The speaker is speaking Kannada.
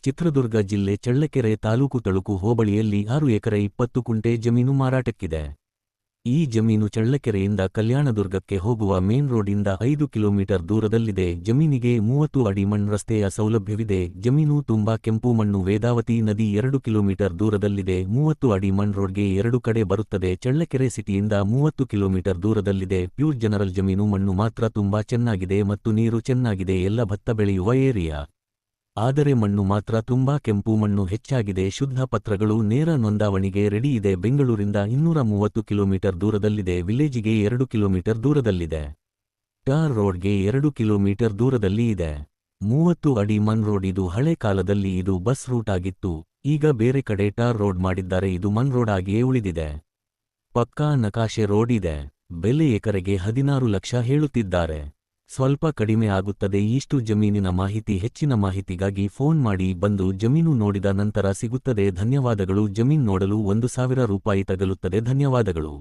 ಚಿತ್ರದುರ್ಗ ಜಿಲ್ಲೆ ಚಳ್ಳಕೆರೆ ತಾಲೂಕು ತಳುಕು ಹೋಬಳಿಯಲ್ಲಿ 6 ಎಕರೆ 20 ಕುಂಟೆ ಜಮೀನು ಮಾರಾಟಕ್ಕಿದೆ. ಈ ಜಮೀನು ಚಳ್ಳಕೆರೆಯಿಂದ ಕಲ್ಯಾಣದುರ್ಗಕ್ಕೆ ಹೋಗುವ ಮೇನ್ ರೋಡಿಂದ 5 ಕಿಲೋಮೀಟರ್ ದೂರದಲ್ಲಿದೆ. ಜಮೀನಿಗೆ 30 ಅಡಿ ಮಣ್ಣು ರಸ್ತೆಯ ಸೌಲಭ್ಯವಿದೆ. ಜಮೀನು ತುಂಬಾ ಕೆಂಪು ಮಣ್ಣು. ವೇದಾವತಿ ನದಿ 2 ಕಿಲೋಮೀಟರ್ ದೂರದಲ್ಲಿದೆ. 30 ಅಡಿ ಮಣ್ಣು ರೋಡ್ಗೆ 2 ಕಡೆ ಬರುತ್ತದೆ. ಚಳ್ಳಕೆರೆ ಸಿಟಿಯಿಂದ 30 ಕಿಲೋಮೀಟರ್ ದೂರದಲ್ಲಿದೆ. ಪ್ಯೂರ್ ಜನರಲ್ ಜಮೀನು. ಮಣ್ಣು ಮಾತ್ರ ತುಂಬಾ ಚೆನ್ನಾಗಿದೆ ಮತ್ತು ನೀರು ಚೆನ್ನಾಗಿದೆ. ಎಲ್ಲ ಭತ್ತ ಬೆಳೆಯುವ ಏರಿಯಾ. ಆದರೆ ಮಣ್ಣು ಮಾತ್ರ ತುಂಬಾ ಕೆಂಪು ಮಣ್ಣು ಹೆಚ್ಚಾಗಿದೆ. ಶುದ್ಧ ಪತ್ರಗಳು. ನೇರ ನೋಂದಾವಣಿಗೆ ರೆಡಿ ಇದೆ. ಬೆಂಗಳೂರಿಂದ 230 ಕಿಲೋಮೀಟರ್ ದೂರದಲ್ಲಿದೆ. ವಿಲೇಜಿಗೆ 2 ಕಿಲೋಮೀಟರ್ ದೂರದಲ್ಲಿದೆ. ಟಾರ್ ರೋಡ್ಗೆ 2 ಕಿಲೋಮೀಟರ್ ದೂರದಲ್ಲಿ ಇದೆ. 30 ಅಡಿ ಮಣ್ ರೋಡ್. ಇದು ಹಳೆ ಕಾಲದಲ್ಲಿ ಇದು ಬಸ್ ರೂಟ್ ಆಗಿತ್ತು. ಈಗ ಬೇರೆ ಕಡೆ ಟಾರ್ ರೋಡ್ ಮಾಡಿದ್ದಾರೆ. ಇದು ಮಣ್ ರೋಡ್ ಆಗಿಯೇ ಉಳಿದಿದೆ. ಪಕ್ಕಾ ನಕಾಶೆ ರೋಡ್ ಇದೆ. ಬೆಲೆ ಎಕರೆಗೆ 16 ಲಕ್ಷ ಹೇಳುತ್ತಿದ್ದಾರೆ. ಸ್ವಲ್ಪ ಕಡಿಮೆ ಆಗುತ್ತದೆ. ಇಷ್ಟು ಜಮೀನಿನ ಮಾಹಿತಿ. ಹೆಚ್ಚಿನ ಮಾಹಿತಿಗಾಗಿ ಫೋನ್ ಮಾಡಿ. ಬಂದು ಜಮೀನು ನೋಡಿದ ನಂತರ ಸಿಗುತ್ತದೆ. ಧನ್ಯವಾದಗಳು. ಜಮೀನು ನೋಡಲು 1,000 ರೂಪಾಯಿ ತಗಲುತ್ತದೆ. ಧನ್ಯವಾದಗಳು.